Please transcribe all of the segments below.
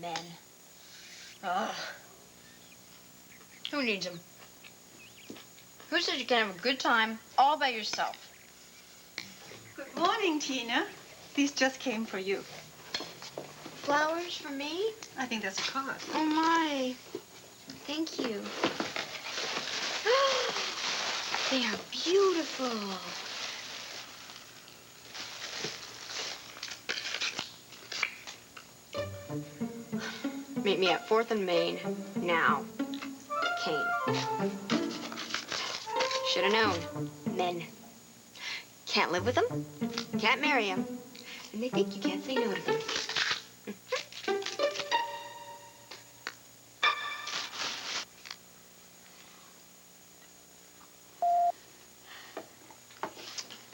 men. Ugh. Who needs them? Who says you can have a good time all by yourself? Good morning, Tina. These just came for you. Flowers for me? I think that's a card. Oh, my. Thank you. They are beautiful. Meet me at 4th and Main, now. Kane. Should have known. Men. Can't live with them, can't marry them, and they think you can't say no to them.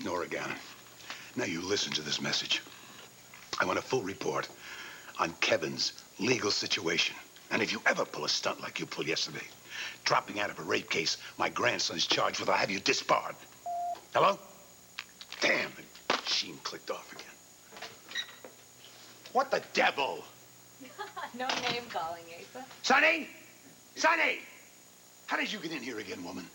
Nora Gannon, now you listen to this message. I want a full report on Kevin's legal situation. And if you ever pull a stunt like you pulled yesterday, dropping out of a rape case my grandson's charged with, I'll have you disbarred. Hello? Damn, the machine clicked off again. What the devil? No name calling, Asa. Sonny! Sonny! How did you get in here again, woman?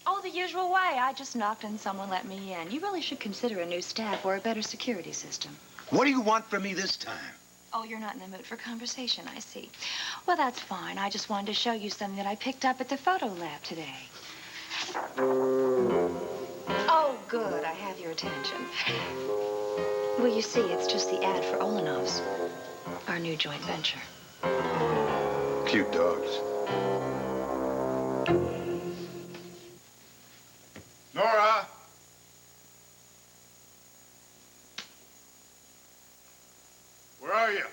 Oh, the usual way. I just knocked and someone let me in. You really should consider a new staff or a better security system. What do you want from me this time? Oh, you're not in the mood for conversation, I see. Well, that's fine. I just wanted to show you something that I picked up at the photo lab today. Oh, good. I have your attention. Well, you see, it's just the ad for Olanov's, our new joint venture. Cute dogs. Nora! Where are you?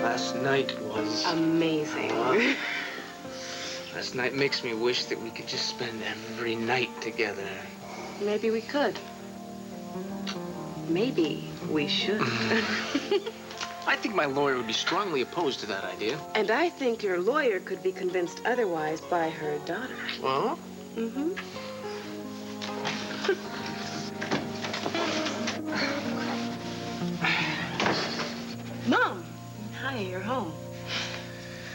Last night was amazing. Last night makes me wish that we could just spend every night together. Maybe we could. Maybe we should. I think my lawyer would be strongly opposed to that idea. And I think your lawyer could be convinced otherwise by her daughter. Well? Mm-hmm. Mom! Hi, you're home.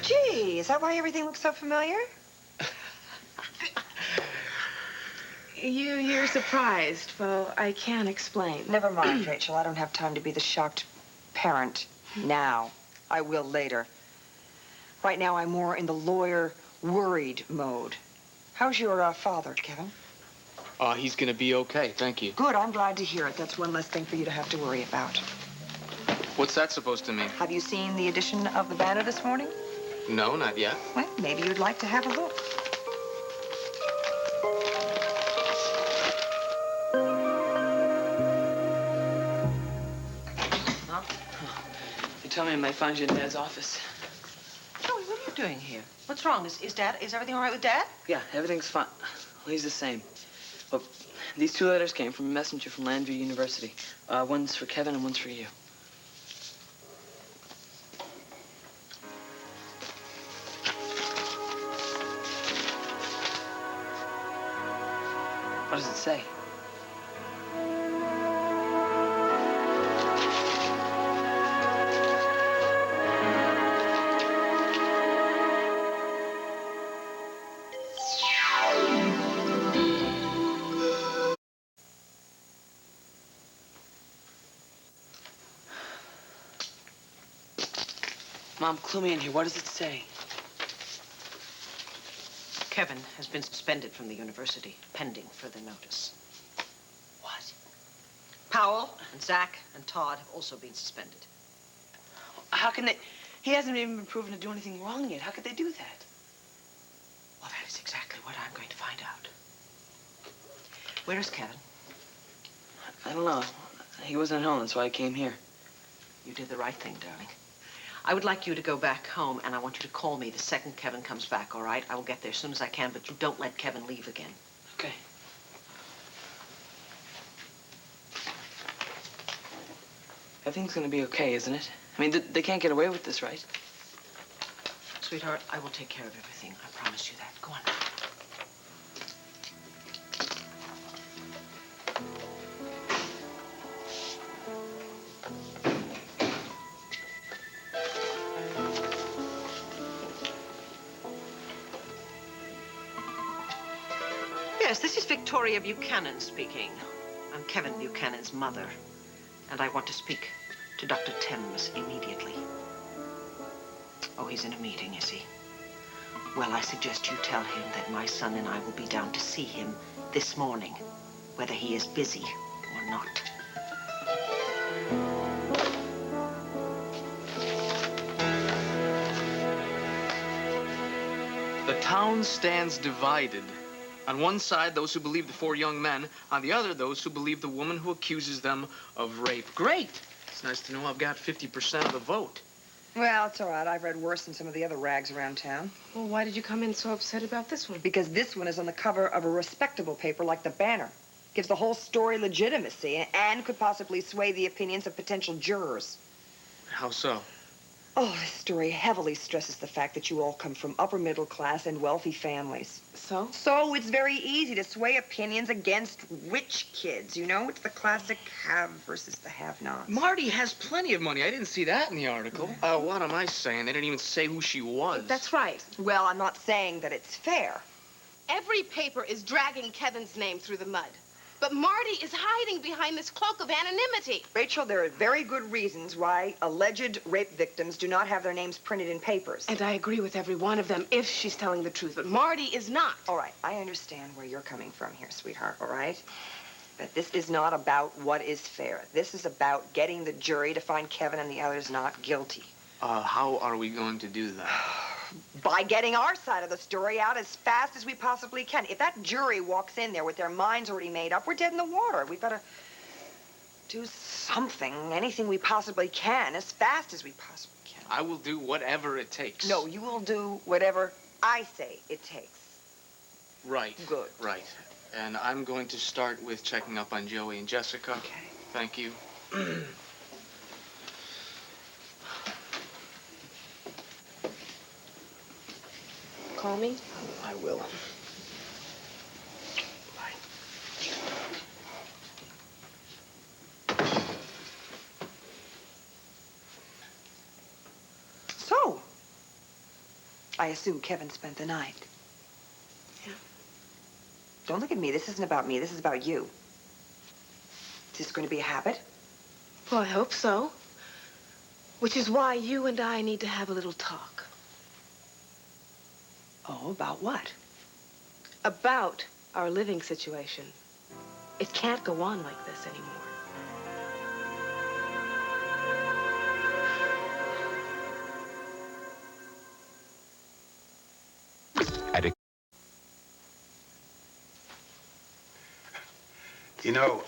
Gee, is that why everything looks so familiar? You're surprised. Well, I can't explain. Never mind, Rachel. I don't have time to be the shocked parent now. I will later. Right now, I'm more in the lawyer-worried mode. How's your father, Kevin? He's gonna be okay, thank you. Good, I'm glad to hear it. That's one less thing for you to have to worry about. What's that supposed to mean? Have you seen the edition of the Banner this morning? No, not yet. Well, maybe you'd like to have a look. Huh? They tell me I might find you in Dad's office. Joey, what are you doing here? What's wrong? Is everything all right with Dad? Yeah, everything's fine. Well, he's the same. Well, these 2 letters came from a messenger from Landview University. One's for Kevin and one's for you. What does it say? Mom, clue me in here. What does it say? Kevin has been suspended from the university, pending further notice. What? Powell and Zach and Todd have also been suspended. How can they... He hasn't even been proven to do anything wrong yet. How could they do that? Well, that is exactly what I'm going to find out. Where is Kevin? I don't know. He wasn't at home, that's why I came here. You did the right thing, darling. I would like you to go back home, and I want you to call me the second Kevin comes back, all right? I will get there as soon as I can, but you don't let Kevin leave again. Okay. Everything's gonna be okay, isn't it? I mean, they can't get away with this, right? Sweetheart, I will take care of everything. I promise you that. Go on. Yes, this is Victoria Buchanan speaking. I'm Kevin Buchanan's mother, and I want to speak to Dr. Thames immediately. Oh, he's in a meeting, is he? Well, I suggest you tell him that my son and I will be down to see him this morning, whether he is busy or not. The town stands divided. On one side, those who believe the four young men. On the other, those who believe the woman who accuses them of rape. Great! It's nice to know I've got 50% of the vote. Well, it's all right. I've read worse than some of the other rags around town. Well, why did you come in so upset about this one? Because this one is on the cover of a respectable paper like the Banner. Gives the whole story legitimacy and could possibly sway the opinions of potential jurors. How so? Oh, this story heavily stresses the fact that you all come from upper middle class and wealthy families. So? So it's very easy to sway opinions against rich kids, you know? It's the classic have versus the have-nots. Marty has plenty of money. I didn't see that in the article. What am I saying? They didn't even say who she was. That's right. Well, I'm not saying that it's fair. Every paper is dragging Kevin's name through the mud. But Marty is hiding behind this cloak of anonymity. Rachel, there are very good reasons why alleged rape victims do not have their names printed in papers. And I agree with every one of them if she's telling the truth. But Marty is not. All right, I understand where you're coming from here, sweetheart, all right? But this is not about what is fair. This is about getting the jury to find Kevin and the others not guilty. How are we going to do that? By getting our side of the story out as fast as we possibly can. If that jury walks in there with their minds already made up, we're dead in the water. We've got to do something, anything we possibly can, as fast as we possibly can. I will do whatever it takes. No, you will do whatever I say it takes. Right. Good. Right. And I'm going to start with checking up on Joey and Jessica. Okay. Thank you. Call me. I will. Bye. So, I assume Kevin spent the night. Yeah. Don't look at me. This isn't about me. This is about you. Is this going to be a habit? Well, I hope so. Which is why you and I need to have a little talk. Oh, about what? About our living situation. It can't go on like this anymore. You know,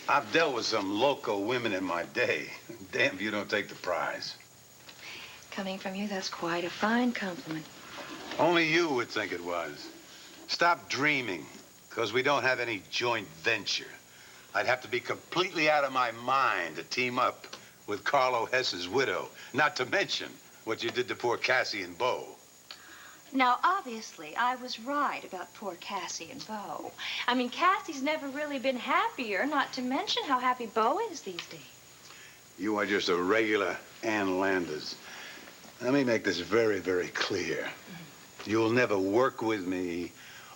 I've dealt with some loco women in my day. Damn if you don't take the prize. Coming from you, that's quite a fine compliment. Only you would think it was. Stop dreaming, because we don't have any joint venture. I'd have to be completely out of my mind to team up with Carlo Hess's widow, not to mention what you did to poor Cassie and Bo. Now, obviously, I was right about poor Cassie and Bo. I mean, Cassie's never really been happier, not to mention how happy Bo is these days. You are just a regular Ann Landers. Let me make this very, very clear. You'll never work with me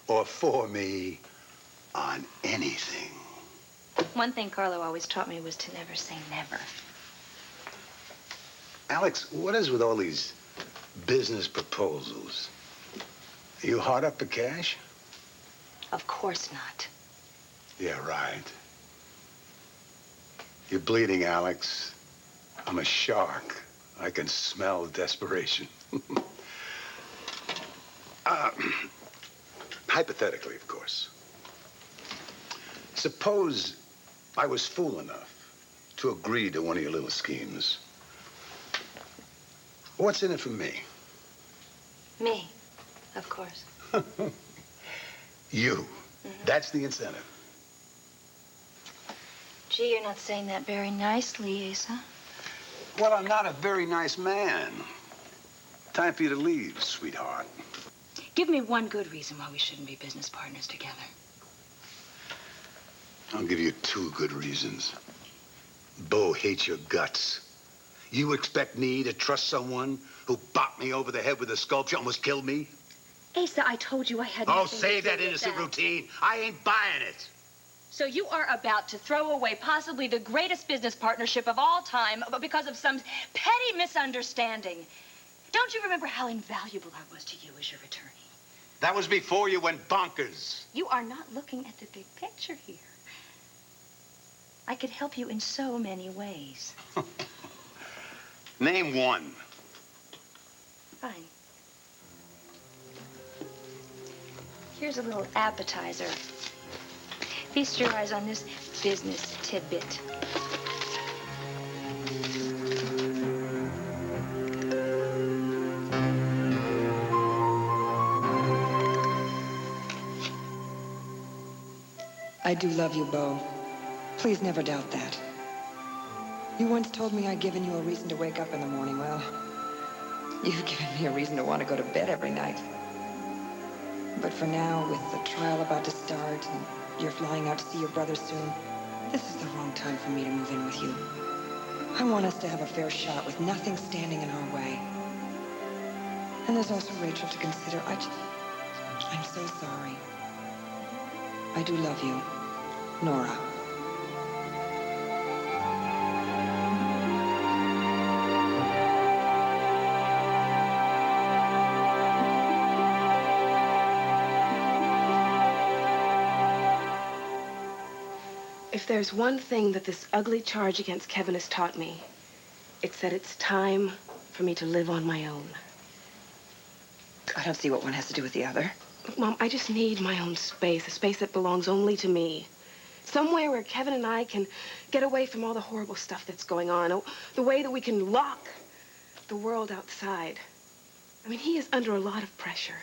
or for me on anything. One thing Carlo always taught me was to never say never. Alex, what is with all these business proposals? Are you hard up for cash? Of course not. Yeah, right. You're bleeding, Alex. I'm a shark. I can smell desperation. Hypothetically, of course. Suppose I was fool enough to agree to one of your little schemes. What's in it for me? Me, of course. You. That's the incentive. Gee, you're not saying that very nicely, Asa. Well, I'm not a very nice man. Time for you to leave, sweetheart. Give me one good reason why we shouldn't be business partners together. I'll give you 2 good reasons. Bo hates your guts. You expect me to trust someone who bopped me over the head with a sculpture, almost killed me? Asa, I told you I had Oh, nothing save to do that with innocent routine. I ain't buying it. So you are about to throw away possibly the greatest business partnership of all time because of some petty misunderstanding. Don't you remember how invaluable I was to you as your attorney? That was before you went bonkers. You are not looking at the big picture here. I could help you in so many ways. Name one. Fine. Here's a little appetizer. Feast your eyes on this business tidbit. I do love you, Bo. Please never doubt that. You once told me I'd given you a reason to wake up in the morning. Well, you've given me a reason to want to go to bed every night. But for now, with the trial about to start and you're flying out to see your brother soon, this is the wrong time for me to move in with you. I want us to have a fair shot with nothing standing in our way. And there's also Rachel to consider. I'm so sorry. I do love you, Nora. If there's one thing that this ugly charge against Kevin has taught me, it's that it's time for me to live on my own. I don't see what one has to do with the other. Mom, I just need my own space, a space that belongs only to me. Somewhere where Kevin and I can get away from all the horrible stuff that's going on, the way that we can lock the world outside. I mean, he is under a lot of pressure.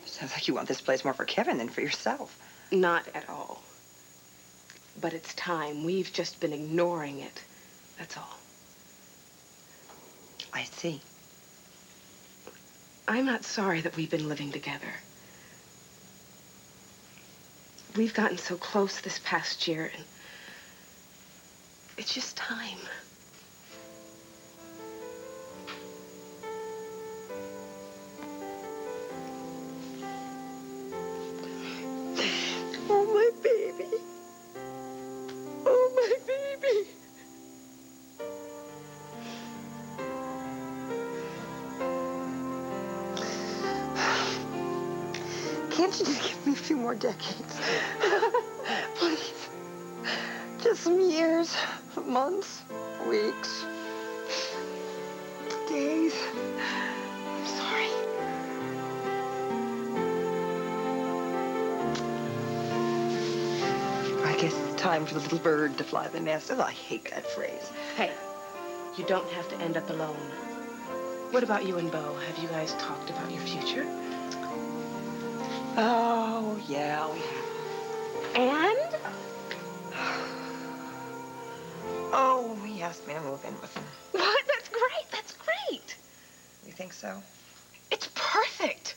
Sounds like you want this place more for Kevin than for yourself. Not at all. But it's time. We've just been ignoring it. That's all. I see. I'm not sorry that we've been living together. We've gotten so close this past year, and it's just time. Oh, my baby. Oh, my baby. Can't you just give me a few more decades? Please. Just some years, months, weeks, days. I'm sorry. I guess it's time for the little bird to fly the nest. Oh, I hate that phrase. Hey, you don't have to end up alone. What about you and Bo? Have you guys talked about your future? Oh, yeah, we have. And? Oh, he asked me to move in with him. What? That's great. That's great. You think so? It's perfect.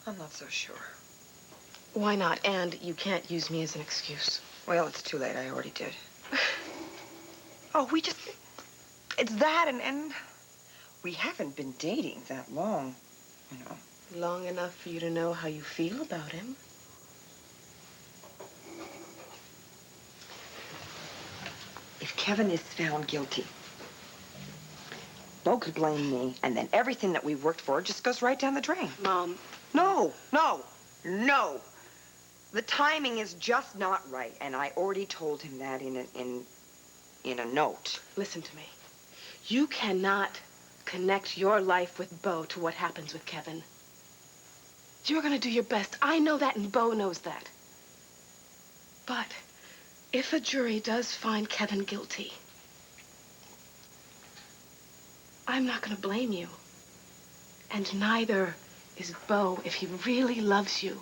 I'm not so sure. Why not? And you can't use me as an excuse. Well, it's too late. I already did. Oh, it's that and we haven't been dating that long, you know. Long enough for you to know how you feel about him. If Kevin is found guilty, Bo could blame me, and then everything that we've worked for just goes right down the drain. Mom. No. The timing is just not right, and I already told him that in in a note. Listen to me. You cannot connect your life with Bo to what happens with Kevin. You're gonna do your best. I know that, and Bo knows that. But if a jury does find Kevin guilty, I'm not gonna blame you. And neither is Bo if he really loves you.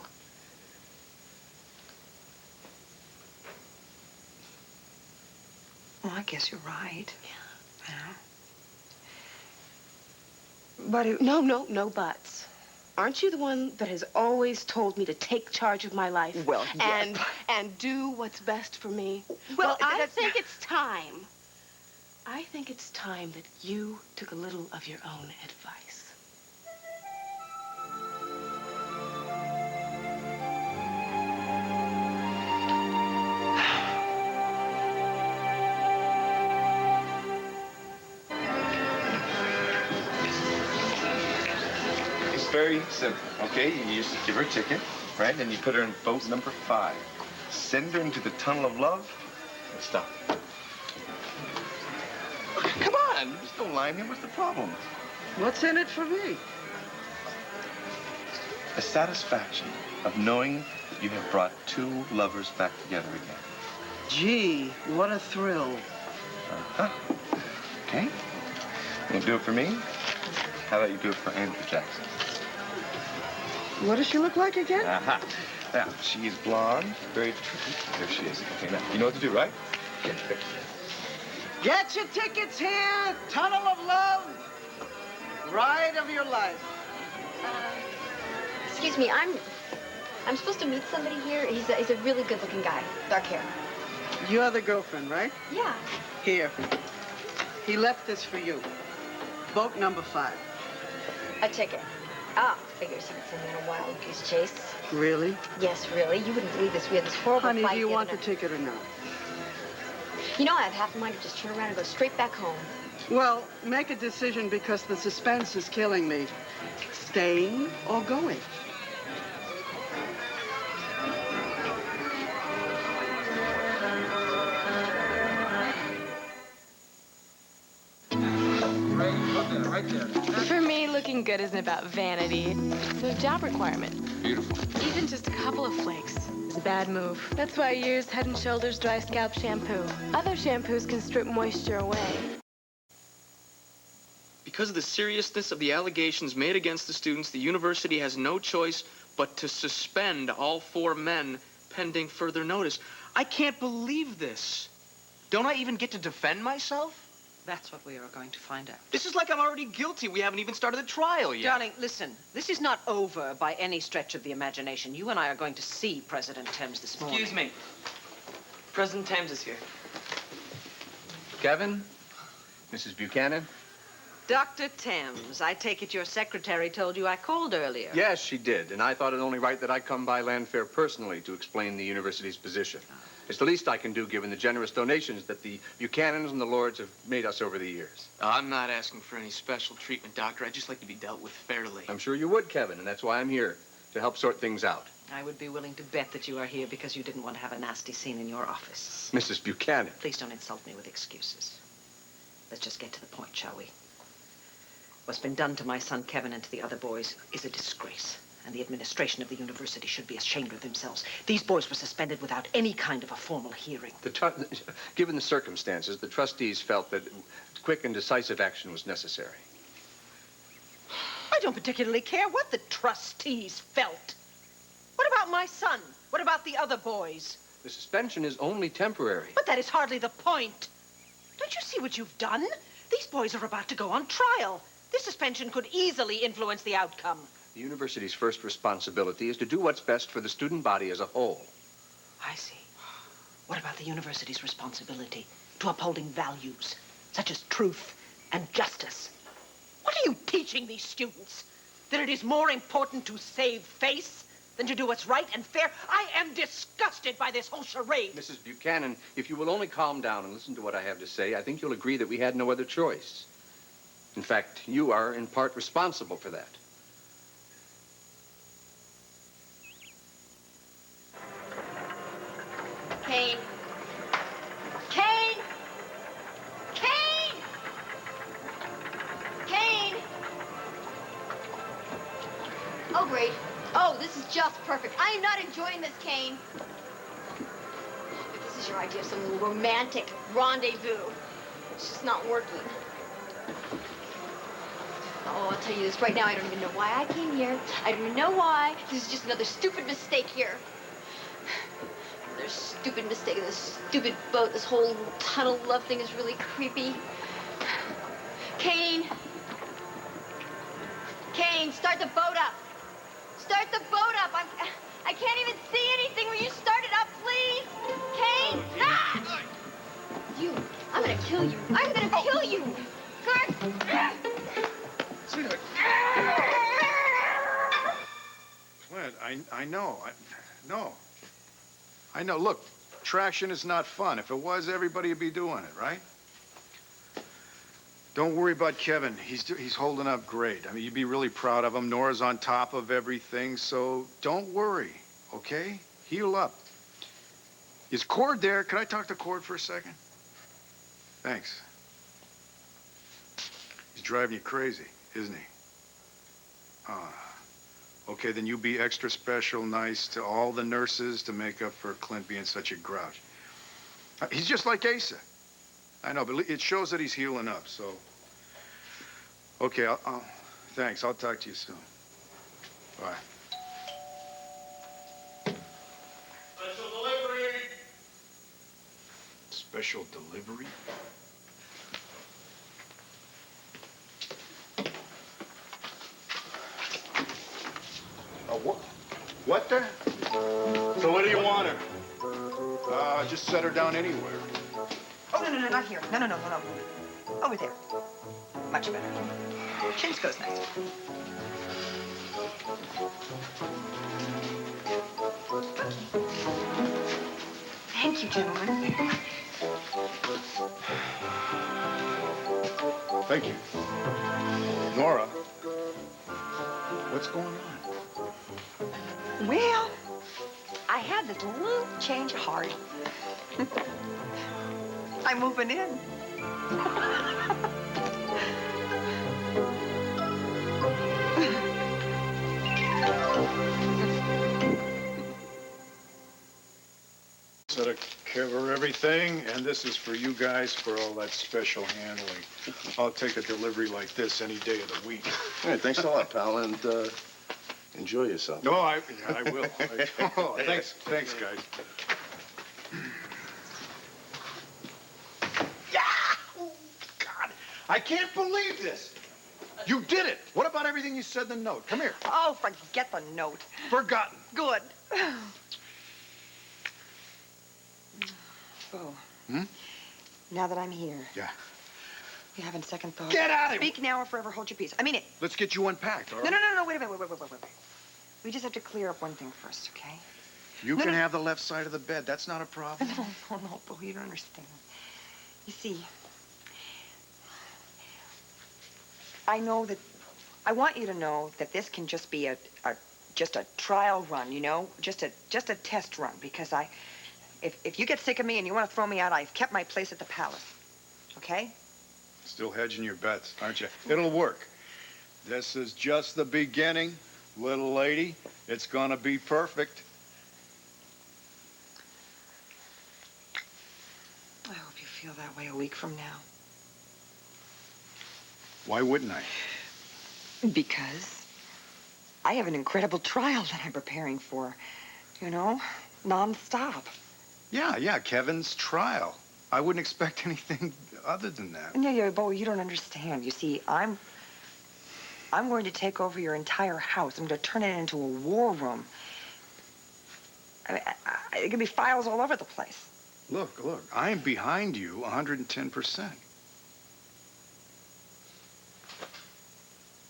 Well, I guess you're right. Yeah. But No buts. Aren't you the one that has always told me to take charge of my life? Well, yeah. And do what's best for me? Well, I think it's time. I think it's time that you took a little of your own advice. It's very simple, okay? You just give her a ticket, right? And you put her in boat number 5. Send her into the tunnel of love and stop. Come on, there's no line here. What's the problem? What's in it for me? The satisfaction of knowing that you have brought 2 lovers back together again. Gee, what a thrill. Uh-huh. Okay? You do it for me? How about you do it for Andrew Jackson? What does she look like again? Aha. Now, she's blonde, very pretty. There she is. Okay, now, you know what to do, right? Get your picture. Get your tickets here. Tunnel of Love. Ride of your life. Excuse me, I'm supposed to meet somebody here. He's a really good-looking guy, dark hair. You're the girlfriend, right? Yeah. Here. He left this for you. Boat number 5. A ticket. Ah, figures he would send me on a wild goose chase. Really? Yes, really. You wouldn't believe this. We had this horrible Honey, fight do you the want other the night. ticket or not? You know, I have half a mind to just turn around and go straight back home. Well, make a decision because the suspense is killing me. Staying or going? Right there. For me, looking good isn't about vanity. It's a job requirement. Beautiful. Even just a couple of flakes is a bad move. That's why I use Head & Shoulders Dry Scalp Shampoo. Other shampoos can strip moisture away. Because of the seriousness of the allegations made against the students, the university has no choice but to suspend all 4 men pending further notice. I can't believe this. Don't I even get to defend myself? That's what we are going to find out. This is like I'm already guilty. We haven't even started the trial yet. Darling, listen. This is not over by any stretch of the imagination. You and I are going to see President Thames this morning. Excuse me. President Thames is here. Kevin? Mrs. Buchanan? Dr. Thames, I take it your secretary told you I called earlier. Yes, she did, and I thought it only right that I come by Landfair personally to explain the university's position. It's the least I can do given the generous donations that the Buchanans and the Lords have made us over the years. I'm not asking for any special treatment, Doctor. I'd just like to be dealt with fairly. I'm sure you would, Kevin, and that's why I'm here, to help sort things out. I would be willing to bet that you are here because you didn't want to have a nasty scene in your office. Mrs. Buchanan. Please don't insult me with excuses. Let's just get to the point, shall we? What's been done to my son Kevin and to the other boys is a disgrace. And the administration of the university should be ashamed of themselves. These boys were suspended without any kind of a formal hearing. Given the circumstances, the trustees felt that quick and decisive action was necessary. I don't particularly care what the trustees felt. What about my son? What about the other boys? The suspension is only temporary. But that is hardly the point. Don't you see what you've done? These boys are about to go on trial. This suspension could easily influence the outcome. The university's first responsibility is to do what's best for the student body as a whole. I see. What about the university's responsibility to upholding values, such as truth and justice? What are you teaching these students? That it is more important to save face than to do what's right and fair? I am disgusted by this whole charade. Mrs. Buchanan, if you will only calm down and listen to what I have to say, I think you'll agree that we had no other choice. In fact, you are in part responsible for that. Kane. Kane! Oh, great. Oh, this is just perfect. I am not enjoying this, Kane. If this is your idea of some little romantic rendezvous, it's just not working. Oh, I'll tell you this right now. I don't even know why I came here. I don't even know why. This is just another stupid mistake here. Another stupid mistake in this stupid boat. This whole tunnel love thing is really creepy. Kane. Kane, start the boat up. Start the boat up. I can't even see anything. Will you start it up, please? Kane? Ah! You. I'm gonna kill you. I'm gonna kill you. Clint. Clint, I know. I know. Look, traction is not fun. If it was, everybody would be doing it, right? Don't worry about Kevin. He's holding up great. I mean, you'd be really proud of him. Nora's on top of everything, so don't worry, okay? Heal up. Is Cord there? Can I talk to Cord for a second? Thanks. He's driving you crazy, isn't he? Okay, then you be extra special nice to all the nurses to make up for Clint being such a grouch. He's just like Asa. I know, but it shows that he's healing up, so... Okay, thanks. I'll talk to you soon. Bye. Special delivery. Special delivery? What the? So what do you want her? Just set her down anywhere. Oh, no, not here. No. Over there. Much better. Chins goes nice. Thank you, gentlemen. Thank you. Nora, what's going on? Well, I had this little change of heart. I'm moving in. So to cover everything, and this is for you guys for all that special handling. I'll take a delivery like this any day of the week. All right, thanks a lot, pal, and enjoy yourself. No, I will. Oh, thanks, guys. Yeah! Oh, God, I can't believe this. You did it. What about everything you said in the note? Come here. Oh, forget the note. Forgotten. Good. Bo. Now that I'm here. Yeah. You having second thoughts? Get out of here. Speak now or forever hold your peace. I mean it. Let's get you unpacked, all right? No. Wait a minute. Wait. We just have to clear up one thing first, okay? You can have the left side of the bed. That's not a problem. No, Bo, you don't understand. You see, I want you to know that this can just be just a trial run, you know? Just a test run, because if you get sick of me and you want to throw me out, I've kept my place at the palace, okay? Still hedging your bets, aren't you? It'll work. This is just the beginning, little lady. It's gonna be perfect. I hope you feel that way a week from now. Why wouldn't I? Because I have an incredible trial that I'm preparing for, you know, nonstop. Yeah, Kevin's trial. I wouldn't expect anything other than that. Yeah, Bo, you don't understand. You see, I'm going to take over your entire house. I'm going to turn it into a war room. I mean, there can be files all over the place. Look, I'm behind you 110%.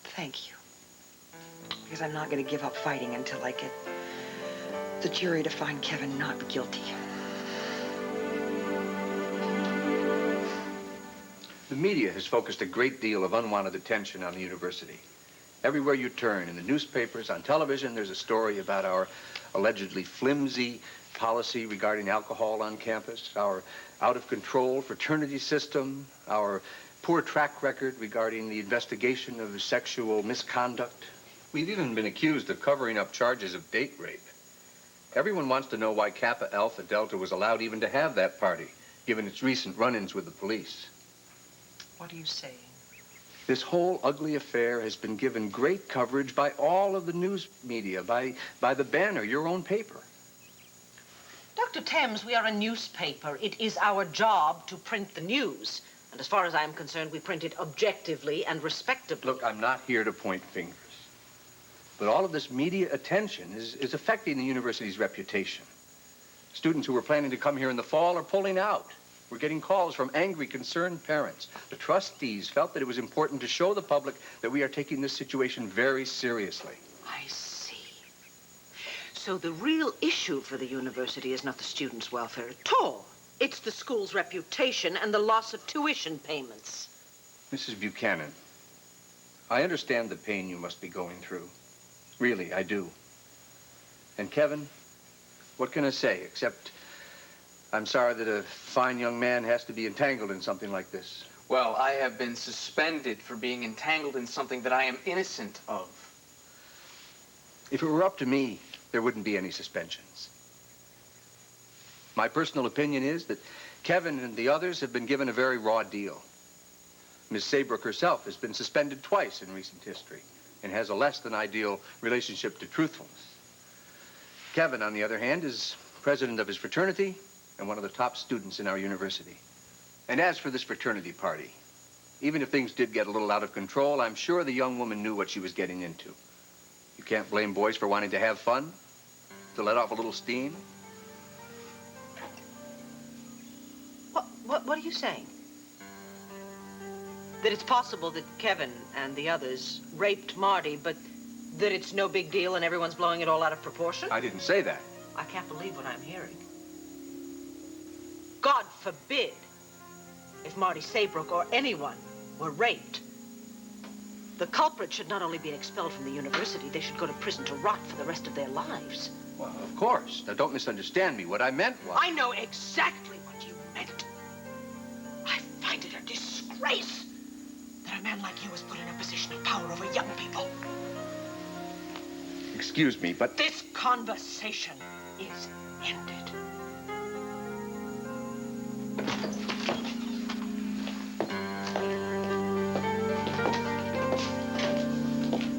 Thank you. Because I'm not going to give up fighting until I get the jury to find Kevin not guilty. The media has focused a great deal of unwanted attention on the university. Everywhere you turn, in the newspapers, on television, there's a story about our allegedly flimsy policy regarding alcohol on campus, our out-of-control fraternity system, our poor track record regarding the investigation of sexual misconduct. We've even been accused of covering up charges of date rape. Everyone wants to know why Kappa Alpha Delta was allowed even to have that party, given its recent run-ins with the police. What are you saying? This whole ugly affair has been given great coverage by all of the news media, by the Banner, your own paper. Dr. Thames, we are a newspaper. It is our job to print the news. And as far as I'm concerned, we print it objectively and respectably. Look, I'm not here to point fingers. But all of this media attention is affecting the university's reputation. Students who were planning to come here in the fall are pulling out. We're getting calls from angry, concerned parents. The trustees felt that it was important to show the public that we are taking this situation very seriously. I see. So the real issue for the university is not the students' welfare at all. It's the school's reputation and the loss of tuition payments. Mrs. Buchanan, I understand the pain you must be going through. Really, I do. And Kevin, what can I say except I'm sorry that a fine young man has to be entangled in something like this. Well, I have been suspended for being entangled in something that I am innocent of. If it were up to me, there wouldn't be any suspensions. My personal opinion is that Kevin and the others have been given a very raw deal. Miss Saybrook herself has been suspended twice in recent history and has a less than ideal relationship to truthfulness. Kevin, on the other hand, is president of his fraternity and one of the top students in our university. And as for this fraternity party, even if things did get a little out of control, I'm sure the young woman knew what she was getting into. You can't blame boys for wanting to have fun, to let off a little steam. What are you saying? That it's possible that Kevin and the others raped Marty, but that it's no big deal and everyone's blowing it all out of proportion? I didn't say that. I can't believe what I'm hearing. God forbid if Marty Saybrook or anyone were raped. The culprit should not only be expelled from the university, they should go to prison to rot for the rest of their lives. Well, of course. Now, don't misunderstand me. What I meant was... I know exactly what you meant. I find it a disgrace that a man like you is put in a position of power over young people. Excuse me, but... This conversation is ended.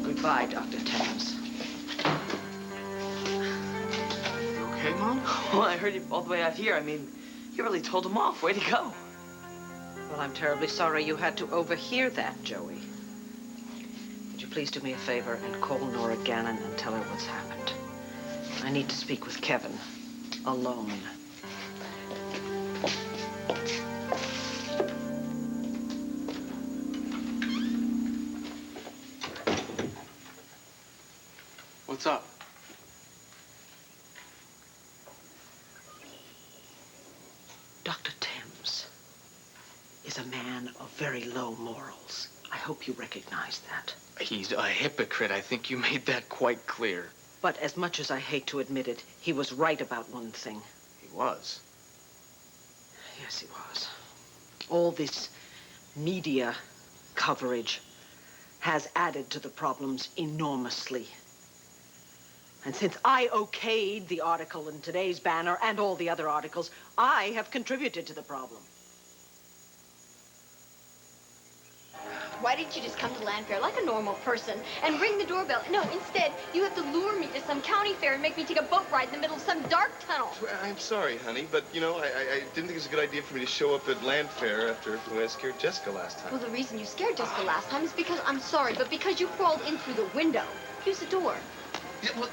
Goodbye, Dr. Thames. You okay, Mom? Well, I heard you all the way out here. I mean, you really told them off. Way to go. Well, I'm terribly sorry you had to overhear that, Joey. Would you please do me a favor and call Nora Gannon and tell her what's happened? I need to speak with Kevin. Alone. What's up? Dr. Thames is a man of very low morals. I hope you recognize that. He's a hypocrite. I think you made that quite clear. But as much as I hate to admit it, he was right about one thing. He was. Yes, he was. All this media coverage has added to the problems enormously. And since I okayed the article in today's Banner and all the other articles, I have contributed to the problem. Why didn't you just come to land fair like a normal person and ring the doorbell? No, instead, you have to lure me to some county fair and make me take a boat ride in the middle of some dark tunnel. I'm sorry, honey, but, you know, I didn't think it was a good idea for me to show up at land fair after I scared Jessica last time. Well, the reason you scared Jessica last time is because, I'm sorry, but because you crawled in through the window. Use the door. Yeah, well,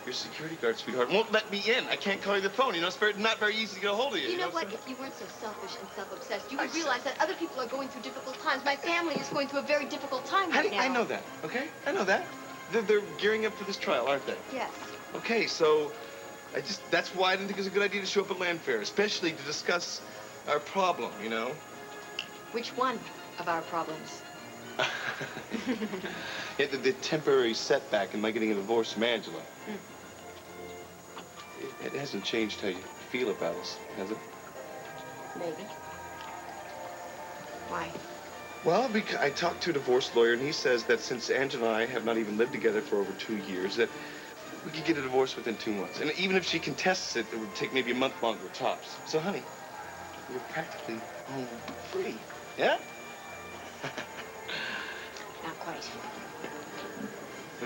your security guard, sweetheart, won't let me in. I can't call you the phone. You know, it's not very easy to get a hold of you. You know what? If you weren't so selfish and self-obsessed, you would realize that other people are going through difficult times. My family is going through a very difficult time right now. I know that, okay? I know that. They're gearing up for this trial, aren't they? Yes. Okay, so that's why I didn't think it was a good idea to show up at land fair, especially to discuss our problem, you know? Which one of our problems? Yeah, the temporary setback in my getting a divorce from Angela. It hasn't changed how you feel about us, has it? Maybe. Why? Well, I talked to a divorce lawyer, and he says that since Angela and I have not even lived together for over 2 years, that we could get a divorce within 2 months. And even if she contests it, it would take maybe a month longer tops. So, honey, we're practically home free. Yeah? Not quite.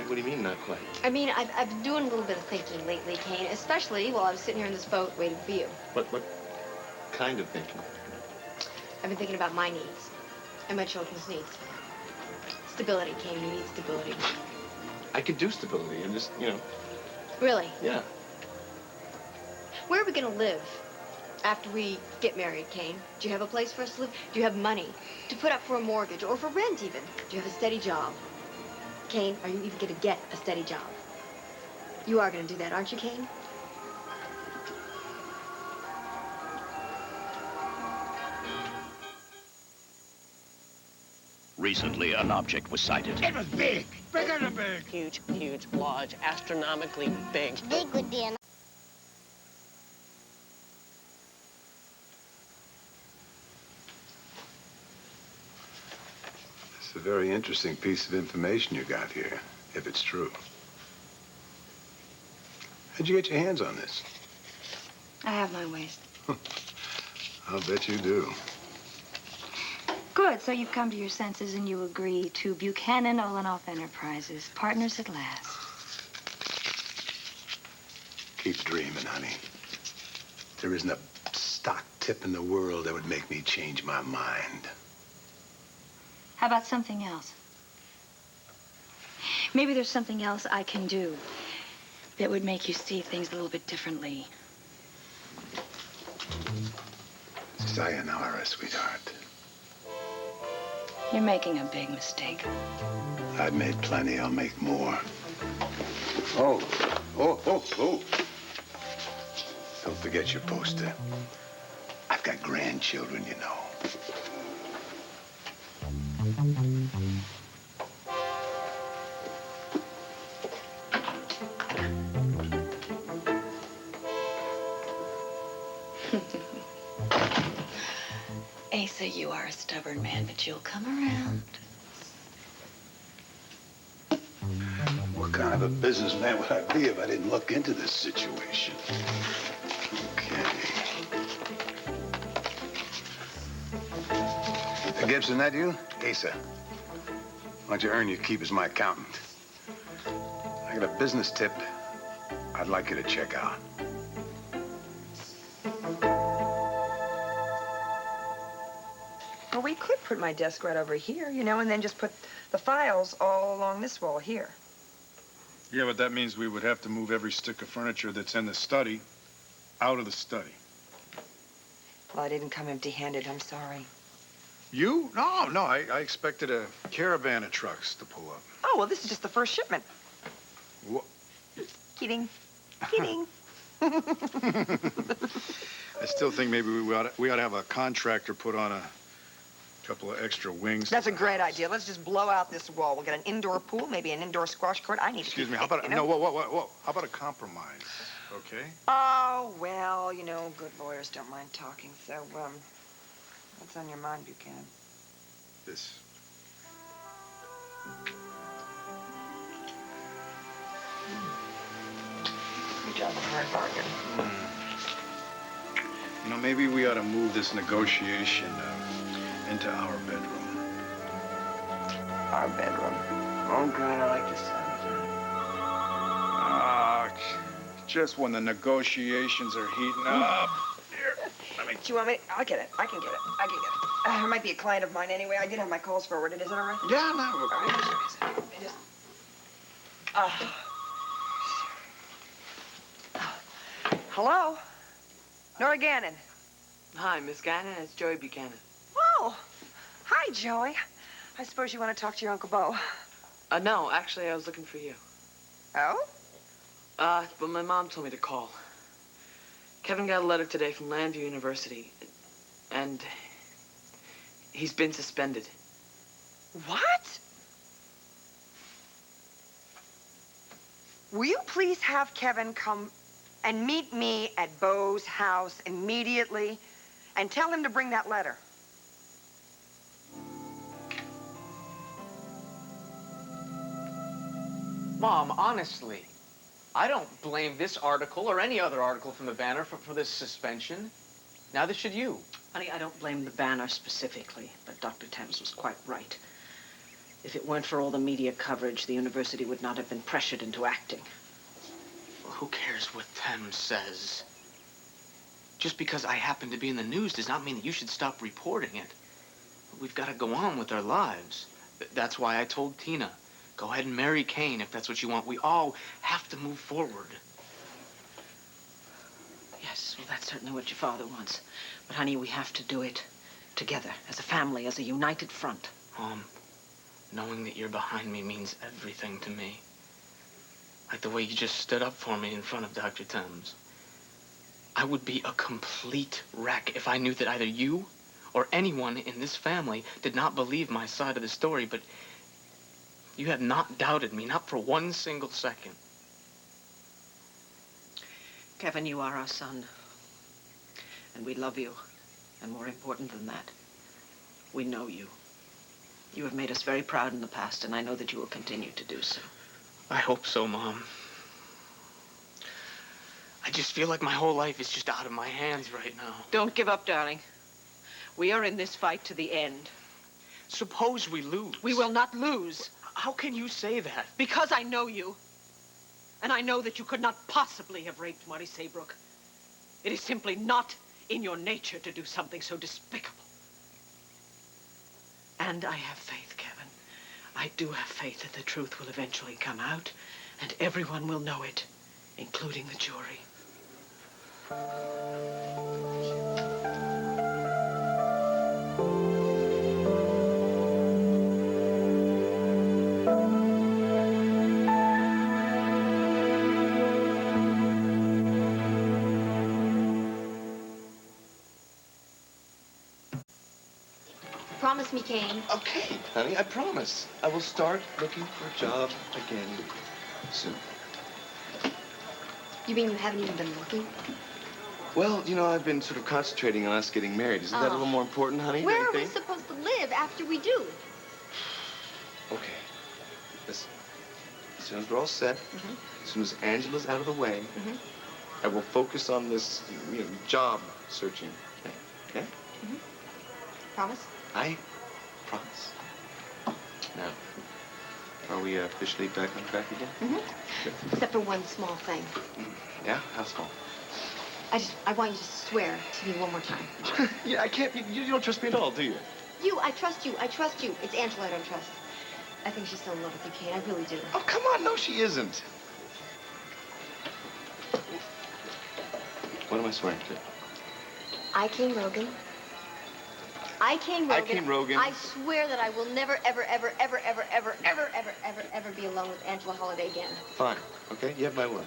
What do you mean, not quite? I mean, I've been doing a little bit of thinking lately, Kane, especially while I was sitting here in this boat waiting for you. What kind of thinking? I've been thinking about my needs and my children's needs. Stability, Kane. We need stability. I could do stability. I'm just, Really? Yeah. Where are we going to live after we get married, Kane? Do you have a place for us to live? Do you have money to put up for a mortgage or for rent even? Do you have a steady job? Kane, are you even going to get a steady job? You are going to do that, aren't you, Kane? Recently, an object was sighted. It was big. Bigger than big. Huge, huge, large, astronomically big. Big would be enough. It's a very interesting piece of information you got here, if it's true. How'd you get your hands on this? I have my ways. I'll bet you do. Good, so you've come to your senses and you agree to Buchanan Olenoff Enterprises, partners at last. Keep dreaming, honey. There isn't a stock tip in the world that would make me change my mind. How about something else? Maybe there's something else I can do that would make you see things a little bit differently. Sayonara, sweetheart. You're making a big mistake. I've made plenty. I'll make more. Oh. Don't forget your poster. I've got grandchildren, you know. Asa, you are a stubborn man, but you'll come around. What kind of a businessman would I be if I didn't look into this situation? Okay. Hey, Gibson, that you? Asa. Why don't you earn your keep as my accountant? I got a business tip I'd like you to check out. Well, we could put my desk right over here, and then just put the files all along this wall here. Yeah, but that means we would have to move every stick of furniture that's in the study out of the study. Well, I didn't come empty-handed. I'm sorry. You? No. I expected a caravan of trucks to pull up. Oh, well, this is just the first shipment. What? Kidding. Kidding. I still think maybe we ought to have a contractor put on a couple of extra wings. That's a great idea. Let's just blow out this wall. We'll get an indoor pool, maybe an indoor squash court. I need to Excuse be me, how fit, about, you know? no, whoa. How about a compromise, okay? Oh, well, good lawyers don't mind talking, so, what's on your mind, Buchanan? This. Good job, a hard bargain. Maybe we ought to move this negotiation into our bedroom. Our bedroom. Oh, God, I like this sound. Just when the negotiations are heating up. Here, Do you want me? I'll get it. I can get it. There might be a client of mine anyway. I did have my calls forwarded. Is it all right? Yeah, no. All right. Hello? Nora Gannon. Hi, Miss Gannon. It's Joey Buchanan. Oh, hi, Joey. I suppose you want to talk to your Uncle Bo. No, actually, I was looking for you. Oh? But my mom told me to call. Kevin got a letter today from Landview University, and he's been suspended. What? Will you please have Kevin come and meet me at Bo's house immediately and tell him to bring that letter? Mom, honestly, I don't blame this article or any other article from the Banner for this suspension. Neither should you. Honey, I don't blame the Banner specifically, but Dr. Thames was quite right. If it weren't for all the media coverage, the university would not have been pressured into acting. Well, who cares what Thames says? Just because I happen to be in the news does not mean that you should stop reporting it. We've got to go on with our lives. That's why I told Tina, go ahead and marry Kane if that's what you want. We all have to move forward. Yes, well, that's certainly what your father wants. But, honey, we have to do it together, as a family, as a united front. Mom, knowing that you're behind me means everything to me. Like the way you just stood up for me in front of Dr. Thames. I would be a complete wreck if I knew that either you or anyone in this family did not believe my side of the story, but you have not doubted me, not for one single second. Kevin, you are our son. And we love you. And more important than that, we know you. You have made us very proud in the past, and I know that you will continue to do so. I hope so, Mom. I just feel like my whole life is just out of my hands right now. Don't give up, darling. We are in this fight to the end. Suppose we lose. We will not lose. How can you say that? Because I know you. And I know that you could not possibly have raped Marty Saybrook. It is simply not in your nature to do something so despicable. And I have faith, Kevin. I do have faith that the truth will eventually come out, and everyone will know it, including the jury. Promise me, Kane. Okay, honey, I promise. I will start looking for a job again soon. You mean you haven't even been looking? Well, you know, I've been sort of concentrating on us getting married. Isn't that a little more important, honey? Where don't are you we think? supposed to live after we do? Okay. Listen. As soon as we're all set, as soon as Angela's out of the way, I will focus on this, job searching thing. Okay? Promise? I promise. Now, are we officially back on track again? Good. Except for one small thing. Yeah? How small? I want you to swear to me one more time. Yeah, I can't. You don't trust me at all, do you? I trust you. I trust you. It's Angela I don't trust. I think she's still in love with you, Kane. I really do. Oh, come on. No, she isn't. What am I swearing to? I, Kane Rogan. I, Kane Rogan. I, Kane Rogan. I swear that I will never, ever, ever, ever, ever, ever, ever, ever, ever, ever be alone with Angela Holliday again. Fine. Okay? You have my word.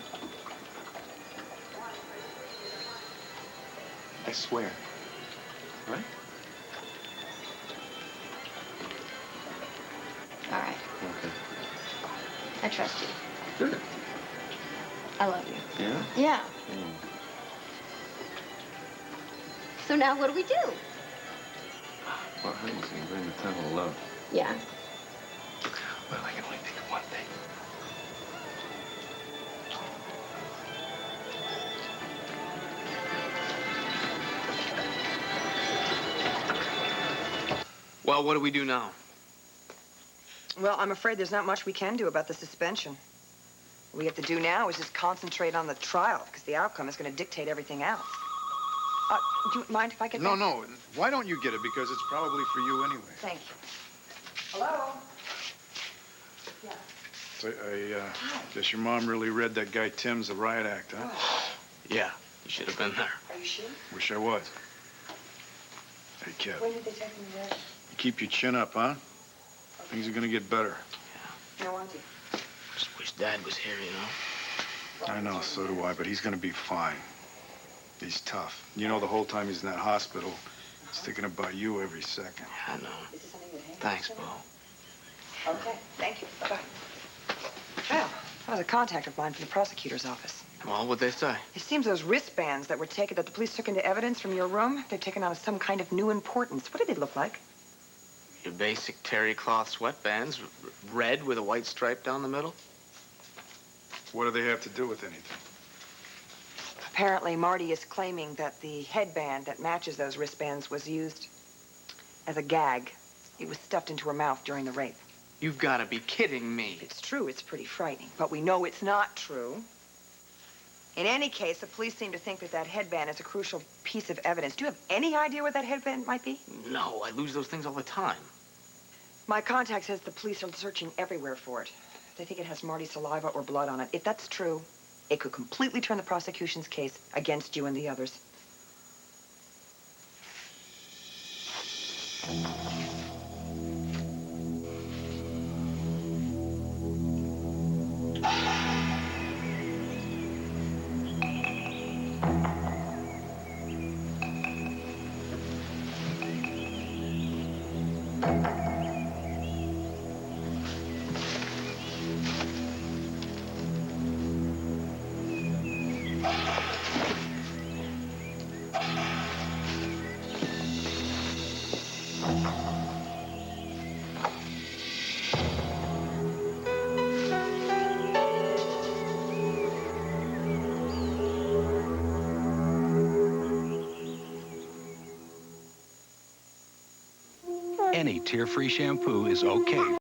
I swear. All right? All right. Okay. I trust you. Good. I love you. Yeah? Yeah. So now what do we do? Well, honey, so you're in the tunnel alone. Yeah. Well, I can only think of one thing. Well, what do we do now? Well, I'm afraid there's not much we can do about the suspension. What we have to do now is just concentrate on the trial, because the outcome is going to dictate everything else. Do you mind if I get that? No. Why don't you get it? Because it's probably for you anyway. Thank you. Hello? Yeah. So, guess your mom really read that guy Tim's The Riot Act, huh? Yeah, you should have been there. Are you sure? Wish I was. Hey, Kev, When did they take me there? you keep your chin up, huh? Things are gonna get better. I want to. Just wish Dad was here, you know? I know, so do I, but he's gonna be fine. He's tough. You know, the whole time he's in that hospital, he's thinking about you every second. I know. Thanks, Bo. Okay, thank you. Bye-bye. Well, that was a contact of mine from the prosecutor's office. Well, what'd they say? It seems those wristbands that the police took into evidence from your room, they've taken on some kind of new importance. What did they look like? Your basic terry cloth sweatbands, red with a white stripe down the middle. What do they have to do with anything? Apparently, Marty is claiming that the headband that matches those wristbands was used as a gag. It was stuffed into her mouth during the rape. You've got to be kidding me. It's true, it's pretty frightening, but we know it's not true. In any case, the police seem to think that that headband is a crucial piece of evidence. Do you have any idea what that headband might be? No, I lose those things all the time. My contact says the police are searching everywhere for it. They think it has Marty's saliva or blood on it. If that's true, it could completely turn the prosecution's case against you and the others. Any tear-free shampoo is okay